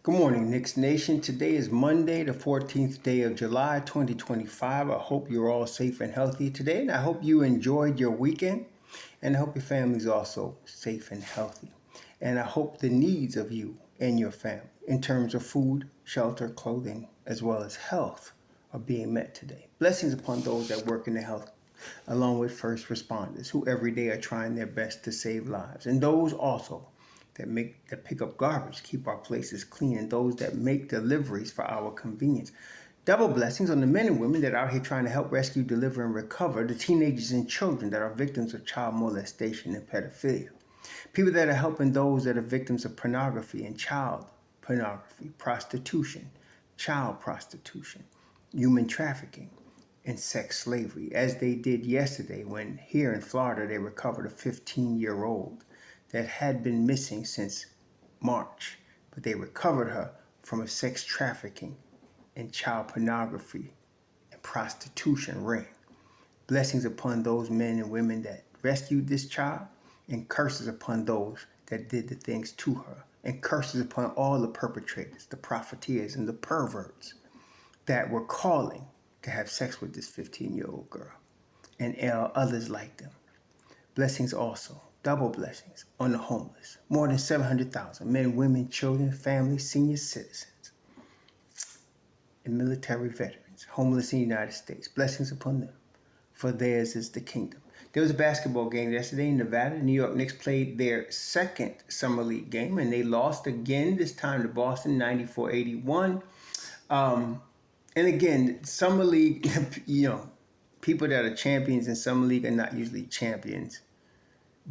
Good morning, Knicks Nation. Today is Monday, the 14th day of July, 2025. I hope you're all safe and healthy today, and I hope you enjoyed your weekend, and I hope your family's also safe and healthy. And I hope the needs of you and your family in terms of food, shelter, clothing, as well as health are being met today. Blessings upon those that work in the health, along with first responders who every day are trying their best to save lives, and those also that pick up garbage, keep our places clean, and those that make deliveries for our convenience. Double blessings on the men and women that are out here trying to help rescue, deliver, and recover the teenagers and children that are victims of child molestation and pedophilia. People that are helping those that are victims of pornography and child pornography, prostitution, child prostitution, human trafficking, and sex slavery, as they did yesterday when here in Florida they recovered a 15-year-old that had been missing since March, but they recovered her from a sex trafficking and child pornography and prostitution ring. Blessings upon those men and women that rescued this child, and curses upon those that did the things to her, and curses upon all the perpetrators, the profiteers, and the perverts that were calling to have sex with this 15-year-old girl and others like them. Blessings also, double blessings on the homeless. More than 700,000 men, women, children, families, senior citizens, and military veterans, homeless in the United States. Blessings upon them, for theirs is the kingdom. There was a basketball game yesterday in Nevada. The New York Knicks played their second Summer League game, and they lost again, this time to Boston, 94-81. And again, Summer League, people that are champions in Summer League are not usually champions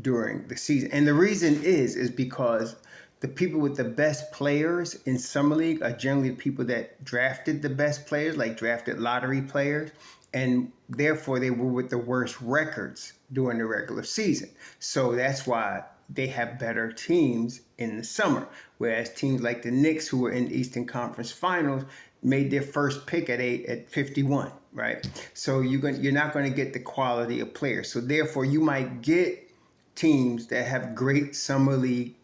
during the season. And the reason is because the people with the best players in Summer League are generally the people that drafted the best players, like drafted lottery players, and therefore they were with the worst records during the regular season. So that's why they have better teams in the summer, whereas teams like the Knicks, who were in the Eastern Conference Finals, made their first pick at 51, right? So you're not going to get the quality of players. So therefore, you might get teams that have great summer league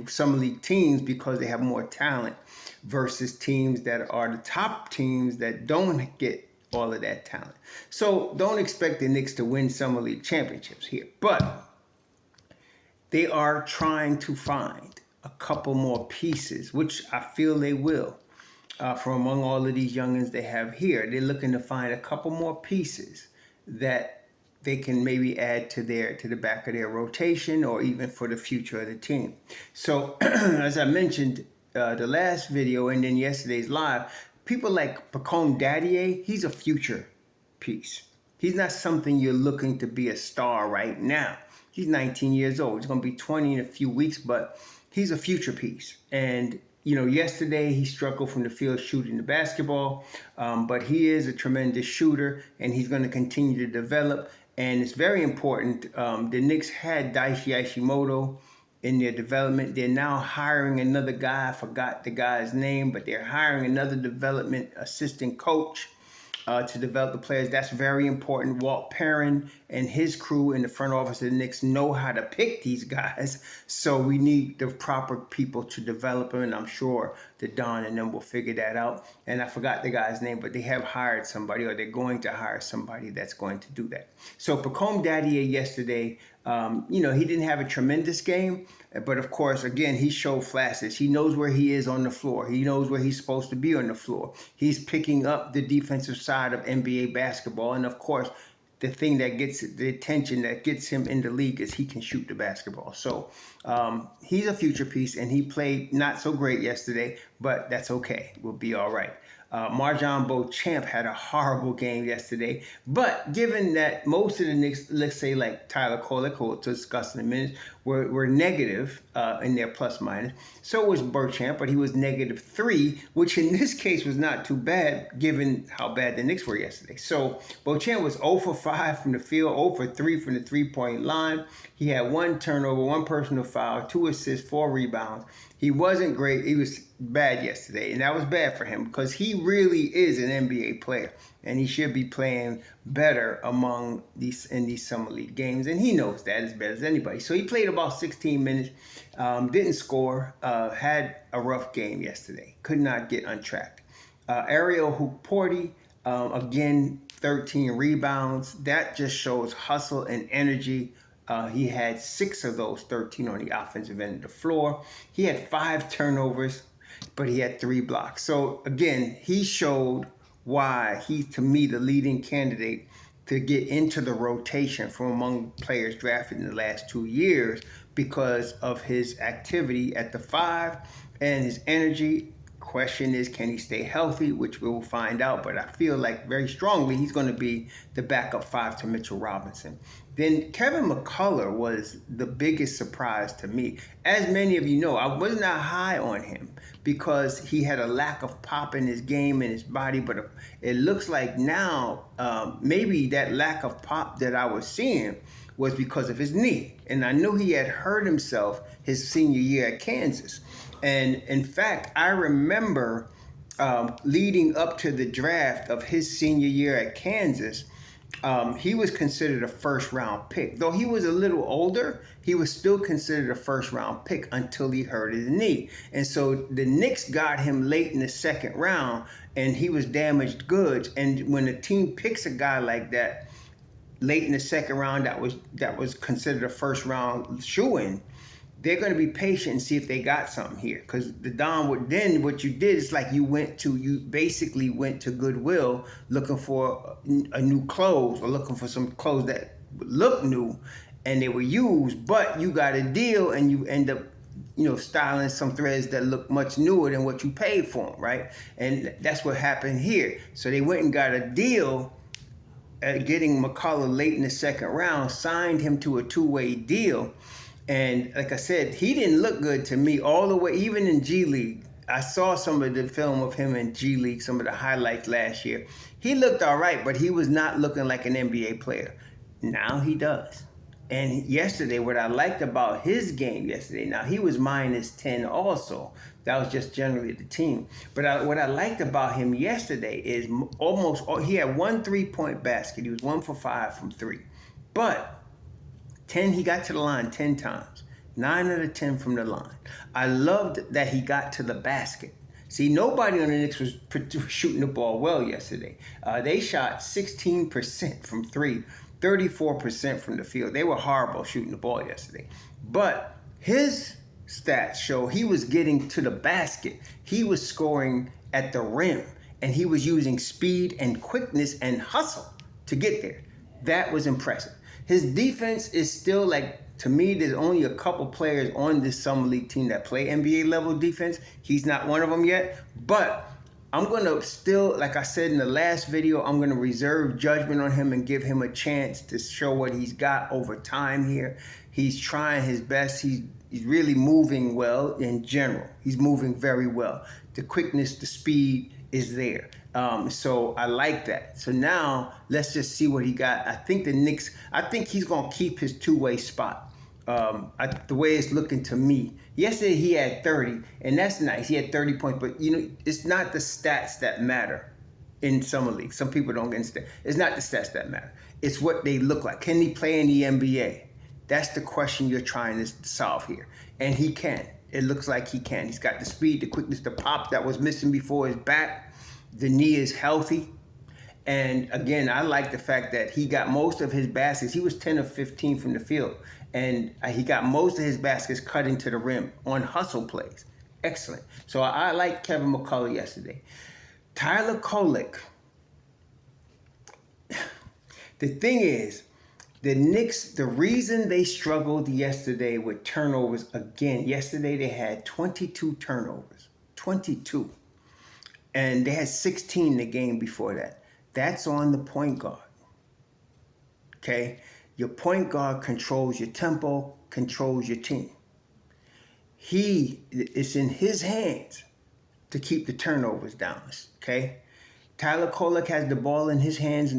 summer league teams because they have more talent, versus teams that are the top teams that don't get all of that talent. So don't expect the Knicks to win summer league championships here, but they are trying to find a couple more pieces, which I feel they will, from among all of these youngins they have here. They're looking to find a couple more pieces that they can maybe add to the back of their rotation, or even for the future of the team. So as I mentioned the last video and then yesterday's live, people like Beauchamp, he's a future piece. He's not something you're looking to be a star right now. He's 19 years old. He's going to be 20 in a few weeks, but he's a future piece. And yesterday he struggled from the field shooting the basketball, but he is a tremendous shooter, and he's going to continue to develop. And it's very important. The Knicks had Daishi Hashimoto in their development. They're now hiring another guy. I forgot the guy's name, but they're hiring another development assistant coach to develop the players. That's very important. Walt Perrin and his crew in the front office of the Knicks know how to pick these guys. So we need the proper people to develop them, and I'm sure that Don and them will figure that out. And I forgot the guy's name, but they have hired somebody, or they're going to hire somebody that's going to do that. So Beauchamp yesterday, he didn't have a tremendous game, but of course, again, he showed flashes. He knows where he is on the floor. He knows where he's supposed to be on the floor. He's picking up the defensive side of NBA basketball. And of course, the thing that gets the attention that gets him in the league is he can shoot the basketball. So he's a future piece, and he played not so great yesterday, but that's okay. We'll be all right. Marjon Beauchamp had a horrible game yesterday, but given that most of the Knicks, let's say like Tyler Kolek, who we'll discuss in a minute, were negative in their plus minus, so was Beauchamp, but he was -3, which in this case was not too bad given how bad the Knicks were yesterday. So Beauchamp was 0 for 5 from the field, 0 for 3 from the three-point line. He had 1 turnover, 1 personal foul, 2 assists, 4 rebounds. He wasn't great. He was bad yesterday, and that was bad for him because he really is an NBA player, and he should be playing better in these summer league games, and he knows that as bad as anybody. So he played about 16 minutes, didn't score, had a rough game yesterday, could not get untracked. Ariel Hukporti, again, 13 rebounds. That just shows hustle and energy. He had 6 of those 13 on the offensive end of the floor. He had 5 turnovers, but he had 3 blocks. So again, he showed why he's, to me, the leading candidate to get into the rotation from among players drafted in the last 2 years because of his activity at the 5 and his energy. Question is, can he stay healthy, which we will find out, but I feel like very strongly he's going to be the backup 5 to Mitchell Robinson. Then Kevin McCullar was the biggest surprise to me. As many of you know, I was not high on him because he had a lack of pop in his game and his body, but it looks like now maybe that lack of pop that I was seeing was because of his knee. And I knew he had hurt himself his senior year at Kansas. And in fact, I remember leading up to the draft of his senior year at Kansas, he was considered a first-round pick. Though he was a little older, he was still considered a first-round pick until he hurt his knee. And so the Knicks got him late in the second round, and he was damaged goods. And when a team picks a guy like that late in the second round that was considered a first-round shoo-in, they're going to be patient and see if they got something here. Because then what you did is like you basically went to Goodwill looking for a new clothes or looking for some clothes that look new and they were used, but you got a deal and you end up styling some threads that look much newer than what you paid for them, right? And that's what happened here. So they went and got a deal at getting McCullar late in the second round, signed him to a 2-way deal. And like I said, he didn't look good to me all the way, even in G League. I saw some of the film of him in G League, some of the highlights last year. He looked all right, but he was not looking like an NBA player. Now he does. And yesterday, what I liked about his game yesterday, now he was -10 also. That was just generally the team. But what I liked about him yesterday is he had 1 3-point basket. He was 1 for 5 from 3. But he got to the line 10 times, 9 out of 10 from the line. I loved that he got to the basket. See, nobody on the Knicks was shooting the ball well yesterday. They shot 16% from 3, 34% from the field. They were horrible shooting the ball yesterday. But his stats show he was getting to the basket. He was scoring at the rim, and he was using speed and quickness and hustle to get there. That was impressive. His defense is still to me, there's only a couple players on this summer league team that play NBA level defense. He's not one of them yet, but I'm going to still, like I said in the last video, I'm going to reserve judgment on him and give him a chance to show what he's got over time here. He's trying his best. He's really moving well in general. He's moving very well. The quickness, the speed is there. So I like that. So now let's just see what he got. I think he's going to keep his 2-way spot. The way it's looking to me. Yesterday he had 30, and that's nice. He had 30 points, but it's not the stats that matter in summer league. Some people don't understand. It's not the stats that matter. It's what they look like. Can he play in the NBA? That's the question you're trying to solve here. And he can. It looks like he can. He's got the speed, the quickness, the pop that was missing before his back. The knee is healthy. And again, I like the fact that he got most of his baskets. He was 10 of 15 from the field. And he got most of his baskets cutting to the rim on hustle plays. Excellent. So I like Kevin McCullar yesterday. Tyler Kolek. The thing is, the Knicks, the reason they struggled yesterday with turnovers, again, yesterday they had 22 turnovers. 22. And they had 16 the game before that. That's on the point guard. Okay? Your point guard controls your tempo, controls your team. It's in his hands to keep the turnovers down. Okay? Tyler Kolek has the ball in his hands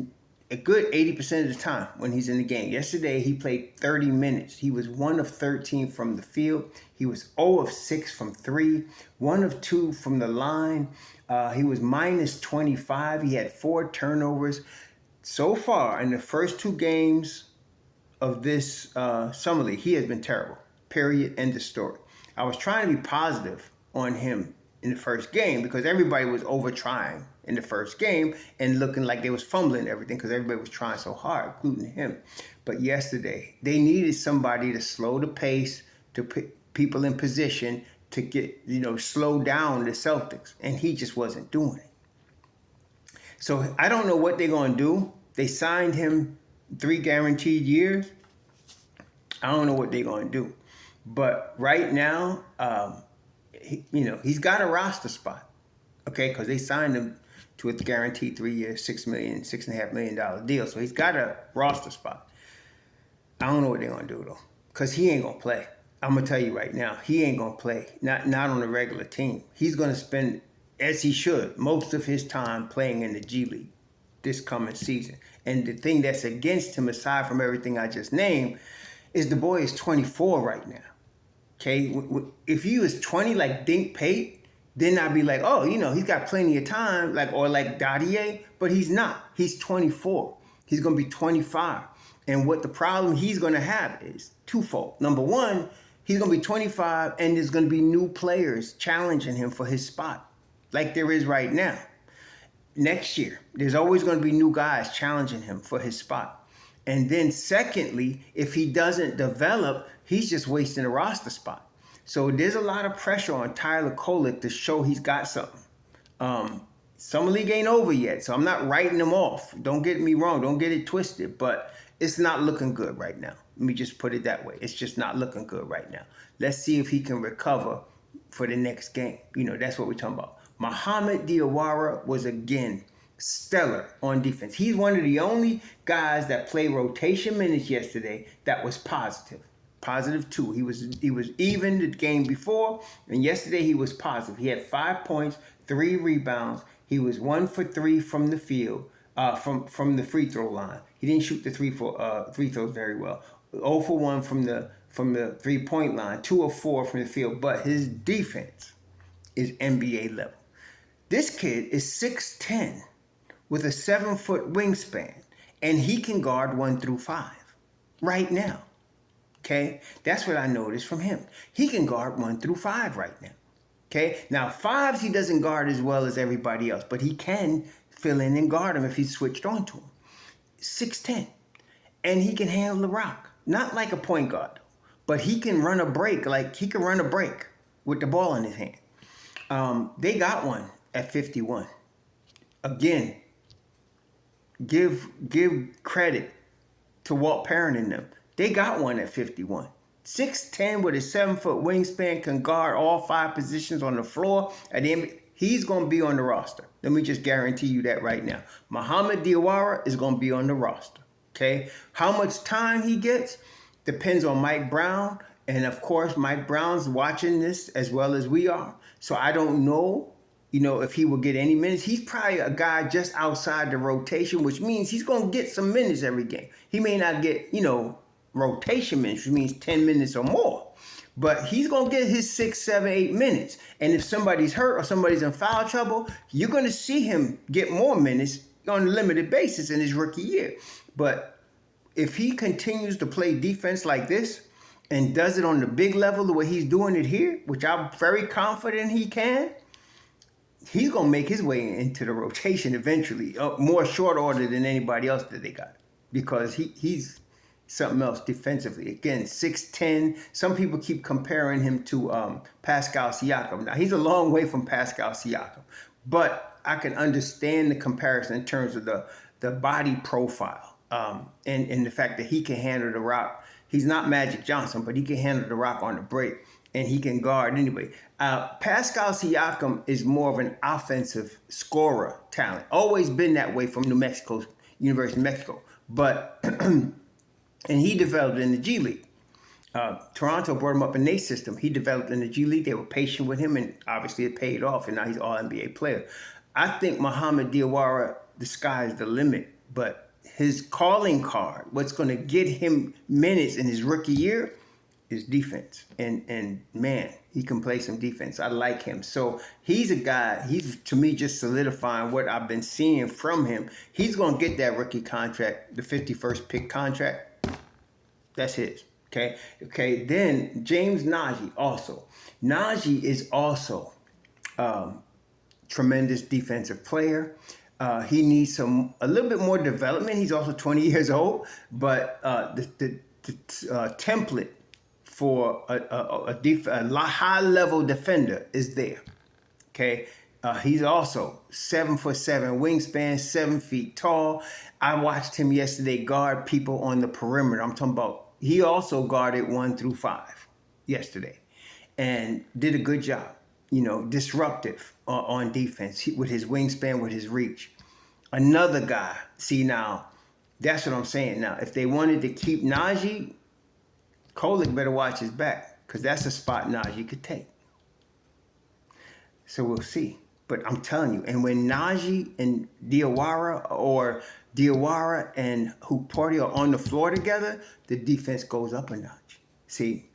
a good 80% of the time when he's in the game. Yesterday, he played 30 minutes. He was 1 of 13 from the field. He was 0 of 6 from 3, 1 of 2 from the line. He was minus 25. He had 4 turnovers. So far, in the first 2 games of this summer league, he has been terrible. Period. End of story. I was trying to be positive on him in the first game because everybody was over trying in the first game and looking like they was fumbling everything because everybody was trying so hard, including him. But yesterday, they needed somebody to slow the pace, to put people in position to get, slow down the Celtics. And he just wasn't doing it. So I don't know what they're going to do. They signed him 3 guaranteed years. I don't know what they're going to do. But right now, he's got a roster spot, okay? Because they signed him to a guaranteed 3 year, $6.5 million deal. So he's got a roster spot. I don't know what they're going to do, though, because he ain't going to play. I'm going to tell you right now, he ain't going to play, not on a regular team. He's going to spend, as he should, most of his time playing in the G League this coming season. And the thing that's against him, aside from everything I just named, is the boy is 24 right now. Okay, if he was 20 like Dink Pate, then I'd be like, oh, he's got plenty of time, or like Dadier, but he's not. He's 24. He's going to be 25. And what the problem he's going to have is twofold. Number one, he's going to be 25 and there's going to be new players challenging him for his spot, like there is right now. Next year, there's always going to be new guys challenging him for his spot. And then secondly, if he doesn't develop, he's just wasting a roster spot. So there's a lot of pressure on Tyler Kolek to show he's got something. Summer League ain't over yet, so I'm not writing him off. Don't get me wrong. Don't get it twisted. But it's not looking good right now. Let me just put it that way. It's just not looking good right now. Let's see if he can recover for the next game. That's what we're talking about. Mohamed Diawara was, again, stellar on defense. He's one of the only guys that played rotation minutes yesterday that was positive. Positive 2. He was even the game before, and yesterday he was positive. He had 5 points, 3 rebounds. He was 1 for 3 from the field, from the free throw line. He didn't shoot the free throws very well. 0 for 1 from the 3-point line, 2 of 4 from the field. But his defense is NBA level. This kid is 6'10". with a 7-foot wingspan, and he can guard 1 through 5 right now. Okay, that's what I noticed from him. He can guard 1 through 5 right now. Okay, now 5s he doesn't guard as well as everybody else, but he can fill in and guard him if he's switched on to him. 6'10", and he can handle the rock. Not like a point guard, but he can run a break. Like he can run a break with the ball in his hand. They got one at 51. Again, give credit to Walt Perrin and them. They got one at 51. 6'10" with a 7-foot wingspan, can guard all 5 positions on the floor. At the end, he's going to be on the roster. Let me just guarantee you that right now. Mohamed Diawara is going to be on the roster. Okay? How much time he gets depends on Mike Brown. And of course, Mike Brown's watching this as well as we are. So I don't know, if he will get any minutes. He's probably a guy just outside the rotation, which means he's going to get some minutes every game. He may not get, rotation minutes, which means 10 minutes or more. But he's going to get his 6, 7, 8 minutes. And if somebody's hurt or somebody's in foul trouble, you're going to see him get more minutes on a limited basis in his rookie year. But if he continues to play defense like this and does it on the big level the way he's doing it here, which I'm very confident he can, he's going to make his way into the rotation eventually, more short order than anybody else that they got, because he's something else defensively. Again, 6'10". Some people keep comparing him to Pascal Siakam. Now, he's a long way from Pascal Siakam, but I can understand the comparison in terms of the body profile and the fact that he can handle the rock. He's not Magic Johnson, but he can handle the rock on the break, and he can guard anyway. Pascal Siakam is more of an offensive scorer talent. Always been that way from University of Mexico. But and he developed in the G League. Toronto brought him up in their system. He developed in the G League. They were patient with him, and obviously it paid off, and now he's an All-NBA player. I think Mohamed Diawara, the sky is the limit, but his calling card, what's going to get him minutes in his rookie year, is defense. And man, he can play some defense. I like him. So he's a guy, he's to me just solidifying what I've been seeing from him. He's going to get that rookie contract, the 51st pick contract. That's his. Okay. Then James Nnaji also. Nnaji is also tremendous defensive player. He needs a little bit more development. He's also 20 years old, but the template for a high-level defender is there. Okay, he's also 7'7" wingspan, 7 feet tall. I watched him yesterday guard people on the perimeter. I'm talking about he also guarded 1 through 5 yesterday, and did a good job. Disruptive on defense with his wingspan, with his reach. Another guy. See, now that's what I'm saying. Now, if they wanted to keep Naji, Kolik better watch his back, because that's a spot Naji could take. So we'll see. But I'm telling you, and when Naji and Diwara and Hukporti are on the floor together, the defense goes up a notch. See,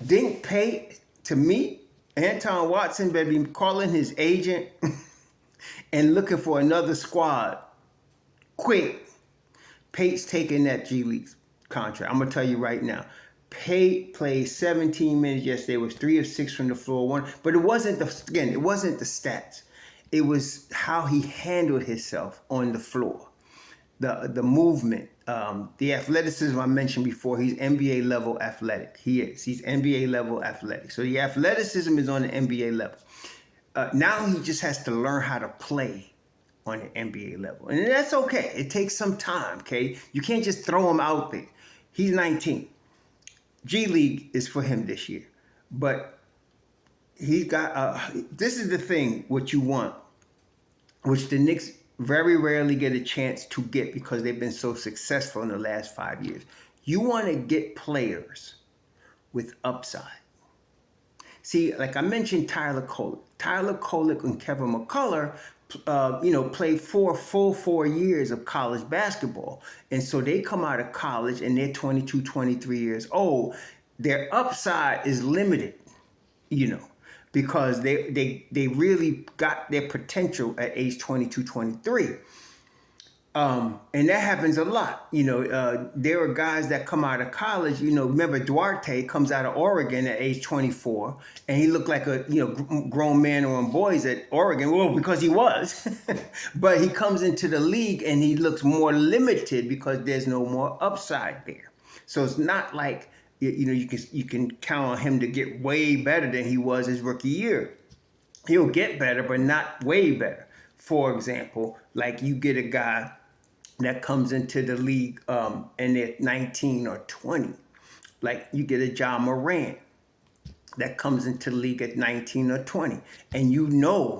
Dink Pate, to me, Anton Watson better be calling his agent and looking for another squad quick. Pate's taking that G League contract. I'm going to tell you right now. Pate played 17 minutes yesterday, was 3 of 6 from the floor, but it wasn't the stats. It was how he handled himself on the floor. The movement, the athleticism I mentioned before. He's NBA level athletic. He's NBA level athletic. So the athleticism is on the NBA level. Now he just has to learn how to play on the NBA level. And that's okay. It takes some time, okay? You can't just throw him out there. He's 19. G League is for him this year. But he's got, this is the thing, what you want, which the Knicks very rarely get a chance to get because they've been so successful in the last 5 years. You want to get players with upside. See, like I mentioned, Tyler Kolek and Kevin McCullar, played 4 years of college basketball. And so they come out of college and they're 22, 23 years old. Their upside is limited, because they really got their potential at age 22, 23. And that happens a lot. There are guys that come out of college. Remember Duarte comes out of Oregon at age 24, and he looked like a grown man on boys at Oregon. Well, because he was, but he comes into the league and he looks more limited because there's no more upside there. So it's not like you can count on him to get way better than he was his rookie year. He'll get better, but not way better. For example, like you get a guy that comes into the league and they're 19 or 20. Like you get a Ja Morant that comes into the league at 19 or 20. And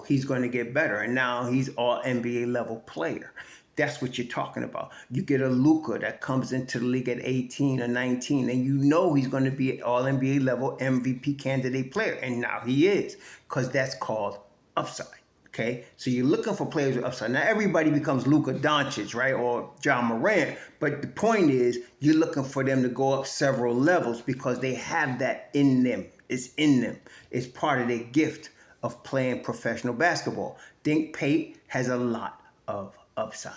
he's going to get better. And now he's all NBA level player. That's what you're talking about. You get a Luka that comes into the league at 18 or 19. And he's going to be an all NBA level MVP candidate player. And now he is. Because that's called upside. Okay, so you're looking for players with upside. Now everybody becomes Luka Doncic, right, or Ja Morant. But the point is, you're looking for them to go up several levels because they have that in them. It's in them. It's part of their gift of playing professional basketball. Dink Pate has a lot of upside.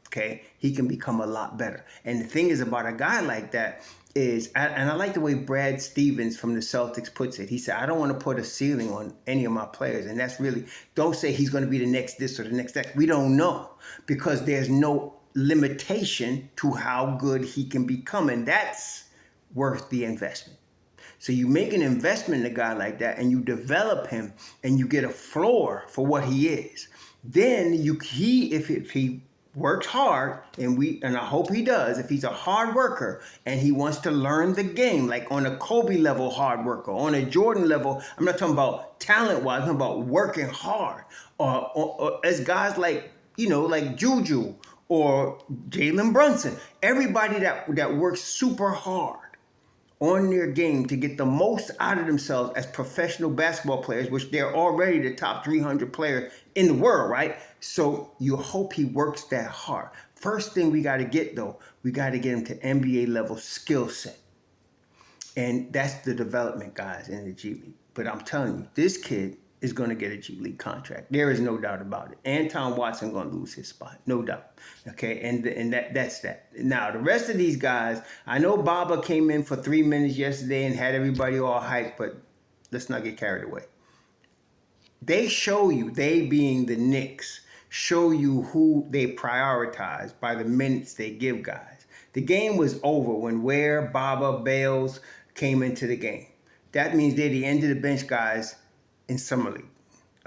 Okay, he can become a lot better. And the thing is about a guy like that is, and I like the way Brad Stevens from the Celtics puts it. He said, I don't want to put a ceiling on any of my players. And that's really, don't say he's going to be the next this or the next that. We don't know, because there's no limitation to how good he can become. And that's worth the investment. So you make an investment in a guy like that and you develop him and you get a floor for what he is. Then if he works hard, and I hope he does, if he's a hard worker and he wants to learn the game, like on a Kobe level hard worker, on a Jordan level, I'm not talking about talent-wise, I'm talking about working hard, or as guys like Juju or Jalen Brunson, everybody that works super hard on their game to get the most out of themselves as professional basketball players, which they're already the top 300 player in the world, right? So you hope he works that hard. First thing we got to get, though, we got to get him to NBA level skill set. And that's the development guys in the G League. But I'm telling you, this kid is going to get a G League contract. There is no doubt about it. Anton Watson going to lose his spot, no doubt. Okay, and that's that. Now, the rest of these guys, I know Baba came in for 3 minutes yesterday and had everybody all hyped, but let's not get carried away. They show you, they being the Knicks, show you who they prioritize by the minutes they give guys. The game was over when Ware, Baba, Bales came into the game. That means they're the end of the bench guys in summer league.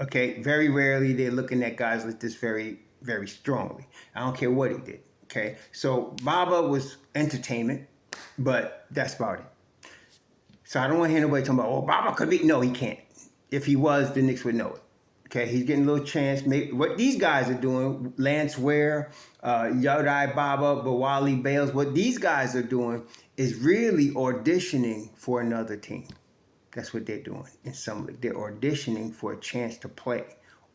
Okay, very rarely they're looking at guys like this very, very strongly. I don't care what he did. Okay, so Baba was entertainment, but that's about it. So I don't want to hear nobody talking about, oh, Baba could be. No, he can't. If he was, the Knicks would know it. Okay, he's getting a little chance. Maybe what these guys are doing, Lance Ware, Yodai Baba, Bawali Bales, what these guys are doing is really auditioning for another team. That's what they're doing in summer league. They're auditioning for a chance to play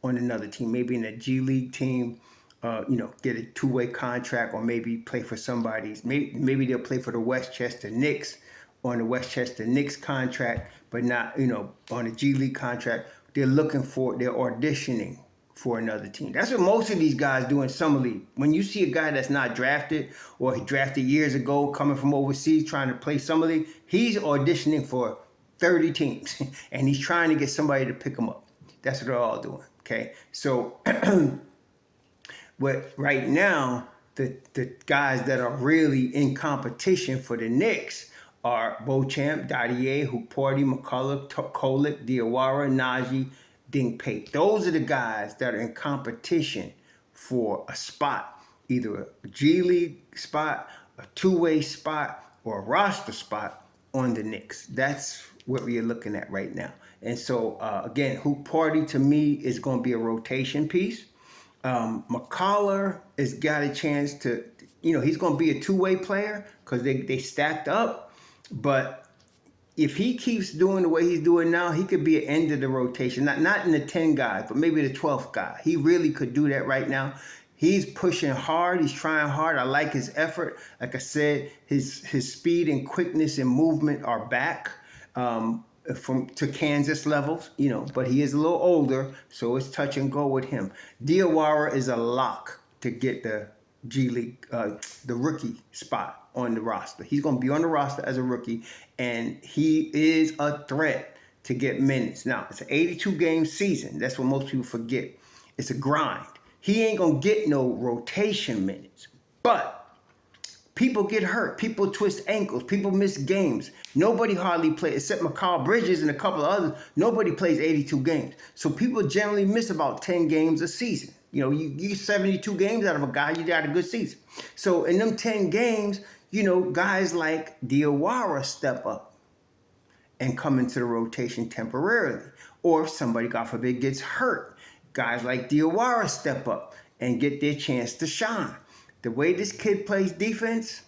on another team, maybe in a G League team, get a two-way contract, or maybe play for somebody's. Maybe they'll play for the Westchester Knicks on the Westchester Knicks contract, but not, on a G League contract. They're auditioning for another team. That's what most of these guys do in summer league. When you see a guy that's not drafted, or he drafted years ago, coming from overseas, trying to play summer league, he's auditioning for 30 teams, and he's trying to get somebody to pick him up. That's what they're all doing, okay? So but right now, the guys that are really in competition for the Knicks are Beauchamp, Dadier, Hukporti, McCullar, Kolik, Diwara, Naji, Dink Pate. Those are the guys that are in competition for a spot, either a G League spot, a two-way spot, or a roster spot on the Knicks. That's what we are looking at right now. And so, again, Hukporti to me is going to be a rotation piece. McCullar has got a chance to, he's going to be a two-way player because they stacked up. But if he keeps doing the way he's doing now, he could be an end of the rotation. Not in the 10 guys, but maybe the 12th guy. He really could do that right now. He's pushing hard. He's trying hard. I like his effort. Like I said, his speed and quickness and movement are back to Kansas levels, but he is a little older, so it's touch and go with him. Diwara is a lock to get the G League, the rookie spot on the roster. He's going to be on the roster as a rookie, and he is a threat to get minutes. Now, it's an 82-game season. That's what most people forget. It's a grind. He ain't going to get no rotation minutes, but people get hurt. People twist ankles. People miss games. Nobody hardly plays, except McCall Bridges and a couple of others. Nobody plays 82 games. So people generally miss about 10 games a season. You get 72 games out of a guy, you got a good season. So in them 10 games, guys like Diwara step up and come into the rotation temporarily. Or if somebody, God forbid, gets hurt, guys like Diwara step up and get their chance to shine. The way this kid plays defense,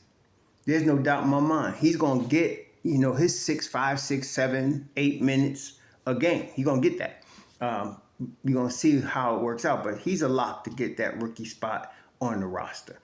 there's no doubt in my mind. He's going to get, his 6, 5, 6, 7, 8 minutes a game. He's going to get that. You're going to see how it works out. But he's a lock to get that rookie spot on the roster.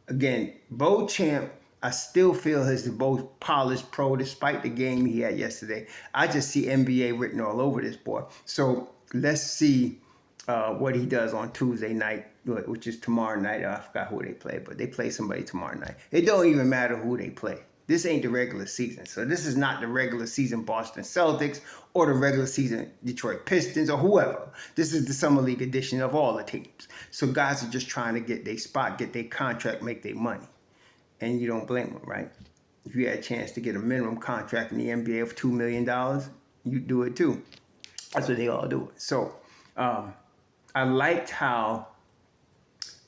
Again, Beauchamp, I still feel is the most polished pro despite the game he had yesterday. I just see NBA written all over this boy. So let's see what he does on Tuesday night, which is tomorrow night. I forgot who they play, but they play somebody tomorrow night. It don't even matter who they play. This ain't the regular season. So this is not the regular season Boston Celtics or the regular season Detroit Pistons or whoever. This is the summer league edition of all the teams. So guys are just trying to get their spot, get their contract, make their money. And you don't blame them, right? If you had a chance to get a minimum contract in the NBA of $2 million, you do it too. That's what they all do. So I liked how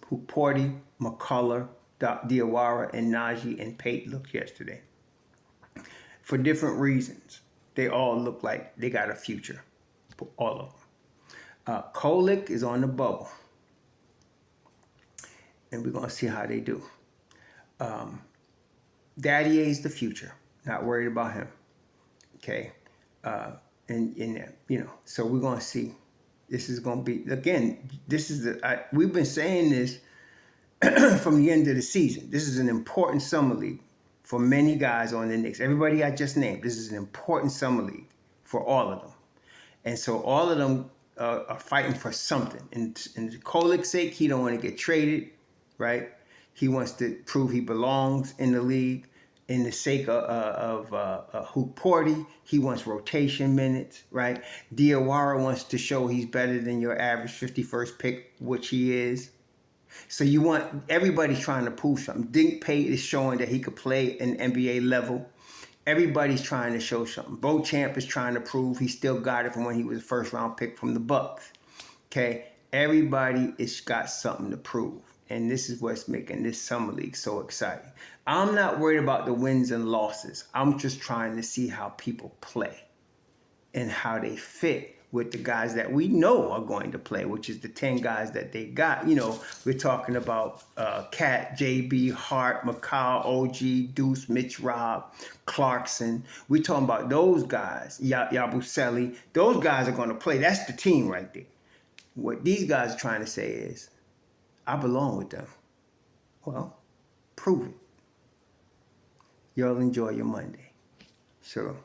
Hukporti, McCullar, Diawara, and Naji and Pate looked yesterday. For different reasons, they all look like they got a future. All of them. Kolik is on the bubble. And we're going to see how they do. Daddy is the future. Not worried about him. Okay. And so we're going to see. This is going to be, again, we've been saying this from the end of the season. This is an important summer league for many guys on the Knicks. Everybody I just named, this is an important summer league for all of them. And so all of them are fighting for something. And Kolik's sake, he don't want to get traded, right? He wants to prove he belongs in the league. In the sake of Hukporti, he wants rotation minutes, right? Diwara wants to show he's better than your average 51st pick, which he is. So everybody's trying to prove something. Dink Pate is showing that he could play an NBA level. Everybody's trying to show something. Beauchamp is trying to prove he still got it from when he was a first round pick from the Bucks. Okay, everybody has got something to prove. And this is what's making this summer league so exciting. I'm not worried about the wins and losses. I'm just trying to see how people play and how they fit with the guys that we know are going to play, which is the 10 guys that they got. We're talking about Cat, JB, Hart, McCall, OG, Deuce, Mitch, Rob, Clarkson. We're talking about those guys, Yabusele. Those guys are going to play. That's the team right there. What these guys are trying to say is, I belong with them. Well, prove it. Y'all enjoy your Monday. So